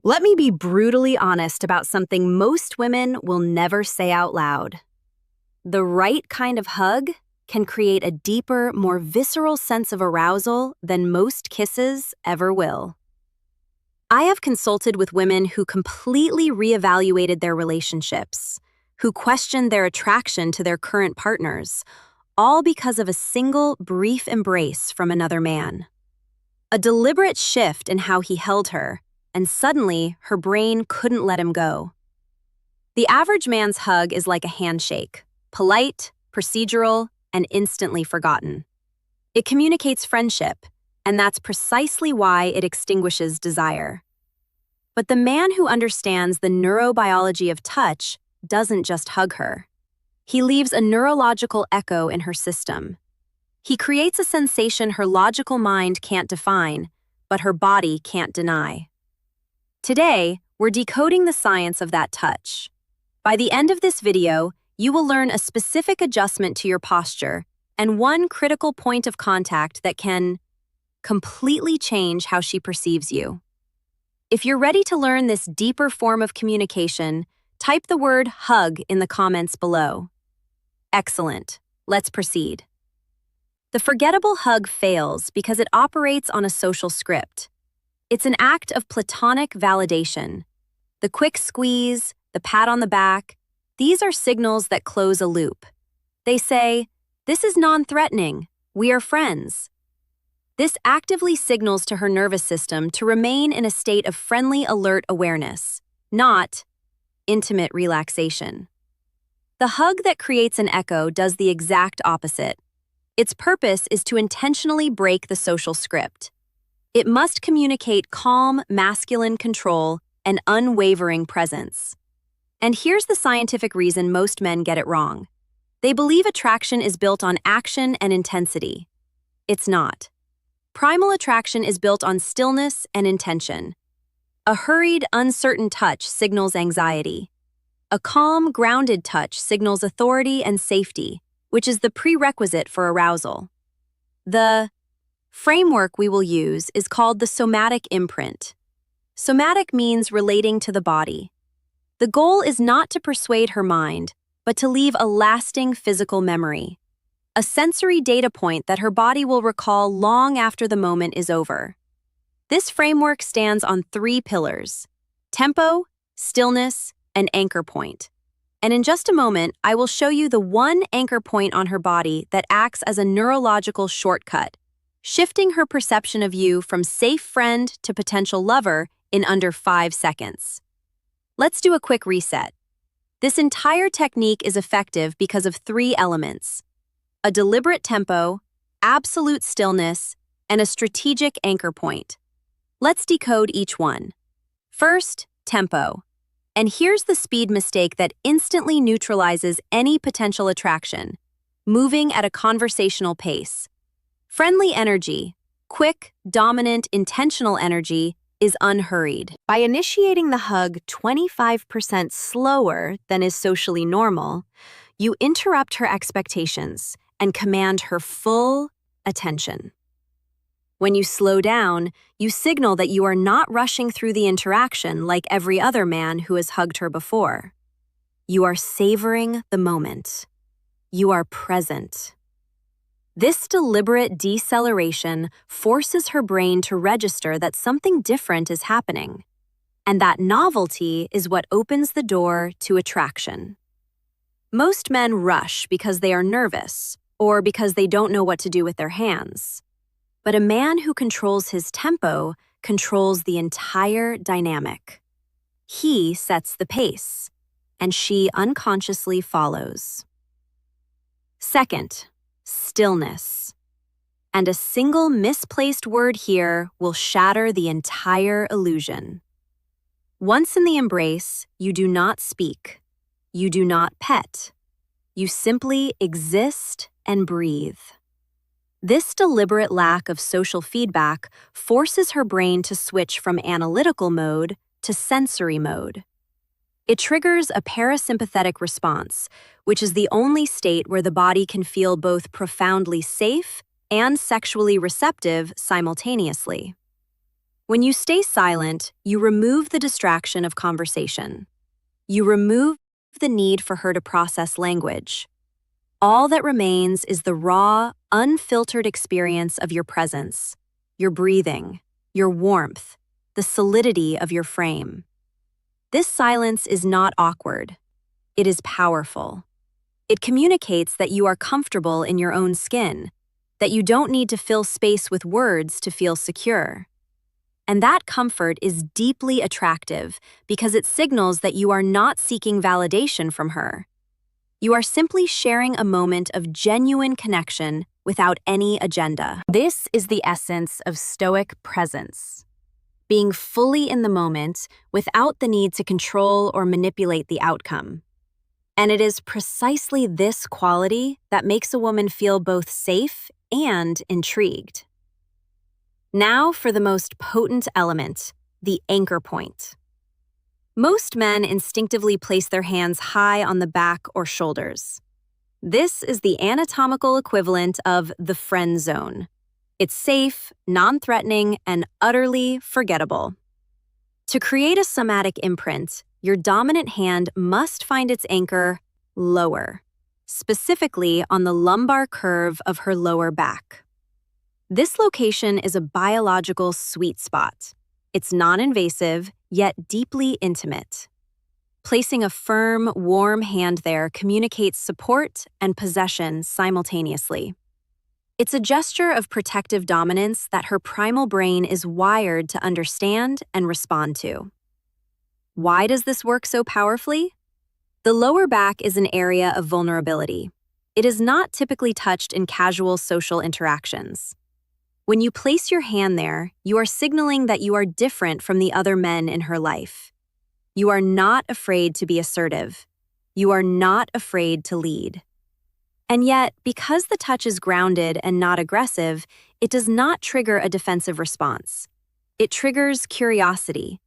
Let me be brutally honest about something most women will never say out loud. The right kind of hug can create a deeper, more visceral sense of arousal than most kisses ever will. I have consulted with women who completely reevaluated their relationships, who questioned their attraction to their current partners, all because of a single brief embrace from another man. A deliberate shift in how he held her, and suddenly her brain couldn't let him go. The average man's hug is like a handshake, polite, procedural, and instantly forgotten. It communicates friendship, and that's precisely why it extinguishes desire. But the man who understands the neurobiology of touch doesn't just hug her. He leaves a neurological echo in her system. He creates a sensation her logical mind can't define, but her body can't deny. Today, we're decoding the science of that touch. By the end of this video, you will learn a specific adjustment to your posture and one critical point of contact that can completely change how she perceives you. If you're ready to learn this deeper form of communication, type the word hug in the comments below. Excellent. Let's proceed. The forgettable hug fails because it operates on a social script. It's an act of platonic validation. The quick squeeze, the pat on the back, these are signals that close a loop. They say, "This is non-threatening. We are friends." This actively signals to her nervous system to remain in a state of friendly alert awareness, not intimate relaxation. The hug that creates an echo does the exact opposite. Its purpose is to intentionally break the social script. It must communicate calm, masculine control and unwavering presence. And here's the scientific reason most men get it wrong. They believe attraction is built on action and intensity. It's not. Primal attraction is built on stillness and intention. A hurried, uncertain touch signals anxiety. A calm, grounded touch signals authority and safety, which is the prerequisite for arousal. The framework we will use is called the somatic imprint. Somatic means relating to the body. The goal is not to persuade her mind, but to leave a lasting physical memory, a sensory data point that her body will recall long after the moment is over. This framework stands on 3 pillars: tempo, stillness, and anchor point. And in just a moment, I will show you the one anchor point on her body that acts as a neurological shortcut, shifting her perception of you from safe friend to potential lover in under 5 seconds. Let's do a quick reset. This entire technique is effective because of 3 elements: a deliberate tempo, absolute stillness, and a strategic anchor point. Let's decode each one. First, tempo. And here's the speed mistake that instantly neutralizes any potential attraction: moving at a conversational pace. Friendly energy, quick, dominant, intentional energy, is unhurried. By initiating the hug 25% slower than is socially normal, you interrupt her expectations and command her full attention. When you slow down, you signal that you are not rushing through the interaction like every other man who has hugged her before. You are savoring the moment. You are present. This deliberate deceleration forces her brain to register that something different is happening, and that novelty is what opens the door to attraction. Most men rush because they are nervous or because they don't know what to do with their hands. But a man who controls his tempo controls the entire dynamic. He sets the pace, and she unconsciously follows. Second, stillness. And a single misplaced word here will shatter the entire illusion. Once in the embrace, you do not speak. You do not pet. You simply exist and breathe. This deliberate lack of social feedback forces her brain to switch from analytical mode to sensory mode. It triggers a parasympathetic response, which is the only state where the body can feel both profoundly safe and sexually receptive simultaneously. When you stay silent, you remove the distraction of conversation. You remove the need for her to process language. All that remains is the raw, unfiltered experience of your presence, your breathing, your warmth, the solidity of your frame. This silence is not awkward. It is powerful. It communicates that you are comfortable in your own skin, that you don't need to fill space with words to feel secure. And that comfort is deeply attractive because it signals that you are not seeking validation from her. You are simply sharing a moment of genuine connection without any agenda. This is the essence of Stoic presence. Being fully in the moment without the need to control or manipulate the outcome. And it is precisely this quality that makes a woman feel both safe and intrigued. Now for the most potent element, the anchor point. Most men instinctively place their hands high on the back or shoulders. This is the anatomical equivalent of the friend zone. It's safe, non-threatening, and utterly forgettable. To create a somatic imprint, your dominant hand must find its anchor lower, specifically on the lumbar curve of her lower back. This location is a biological sweet spot. It's non-invasive, yet deeply intimate. Placing a firm, warm hand there communicates support and possession simultaneously. It's a gesture of protective dominance that her primal brain is wired to understand and respond to. Why does this work so powerfully? The lower back is an area of vulnerability. It is not typically touched in casual social interactions. When you place your hand there, you are signaling that you are different from the other men in her life. You are not afraid to be assertive. You are not afraid to lead. And yet, because the touch is grounded and not aggressive, it does not trigger a defensive response. It triggers curiosity.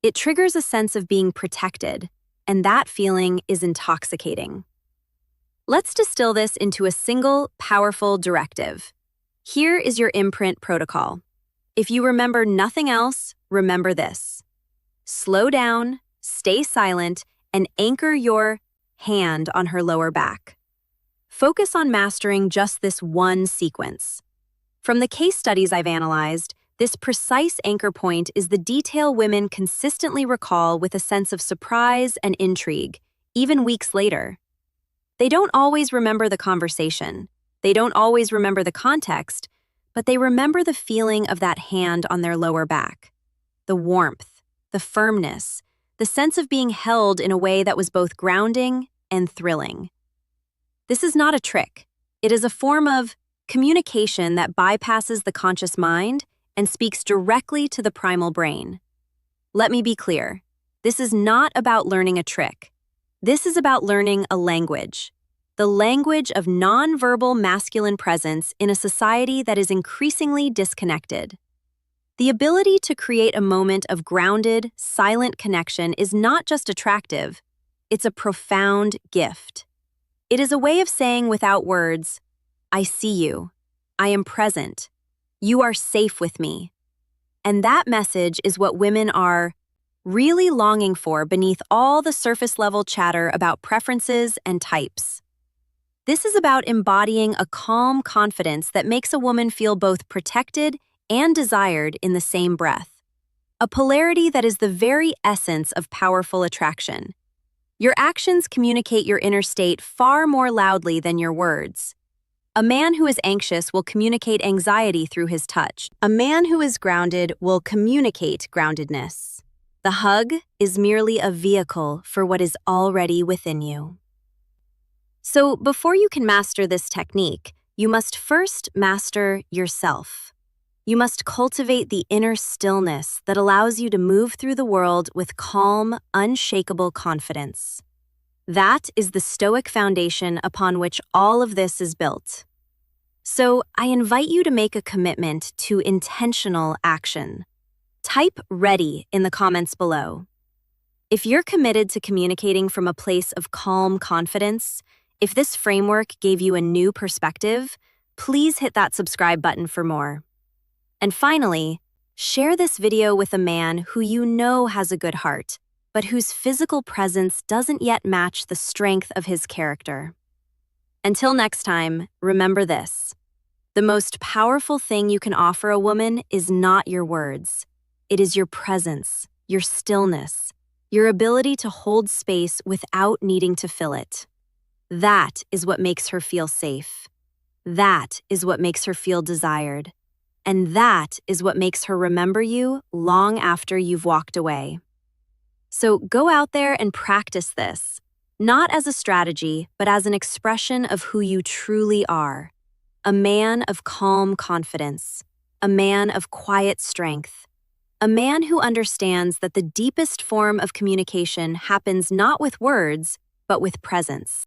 It triggers a sense of being protected, and that feeling is intoxicating. Let's distill this into a single, powerful directive. Here is your imprint protocol. If you remember nothing else, remember this. Slow down, stay silent, and anchor your hand on her lower back. Focus on mastering just this one sequence. From the case studies I've analyzed, this precise anchor point is the detail women consistently recall with a sense of surprise and intrigue, even weeks later. They don't always remember the conversation. They don't always remember the context, but they remember the feeling of that hand on their lower back. The warmth, the firmness, the sense of being held in a way that was both grounding and thrilling. This is not a trick. It is a form of communication that bypasses the conscious mind and speaks directly to the primal brain. Let me be clear. This is not about learning a trick. This is about learning a language. The language of nonverbal masculine presence in a society that is increasingly disconnected. The ability to create a moment of grounded, silent connection is not just attractive, it's a profound gift. It is a way of saying without words, I see you, I am present, you are safe with me. And that message is what women are really longing for beneath all the surface-level chatter about preferences and types. This is about embodying a calm confidence that makes a woman feel both protected and desired in the same breath. A polarity that is the very essence of powerful attraction. Your actions communicate your inner state far more loudly than your words. A man who is anxious will communicate anxiety through his touch. A man who is grounded will communicate groundedness. The hug is merely a vehicle for what is already within you. So, before you can master this technique, you must first master yourself. You must cultivate the inner stillness that allows you to move through the world with calm, unshakable confidence. That is the Stoic foundation upon which all of this is built. So, I invite you to make a commitment to intentional action. Type "ready" in the comments below. If you're committed to communicating from a place of calm confidence, if this framework gave you a new perspective, please hit that subscribe button for more. And finally, Share this video with a man who you know has a good heart, but whose physical presence doesn't yet match the strength of his character. Until next time, remember this. The most powerful thing you can offer a woman is not your words. It is your presence, your stillness, your ability to hold space without needing to fill it. That is what makes her feel safe. That is what makes her feel desired. And that is what makes her remember you long after you've walked away. So go out there and practice this, not as a strategy, but as an expression of who you truly are. A man of calm confidence, a man of quiet strength, a man who understands that the deepest form of communication happens not with words, but with presence.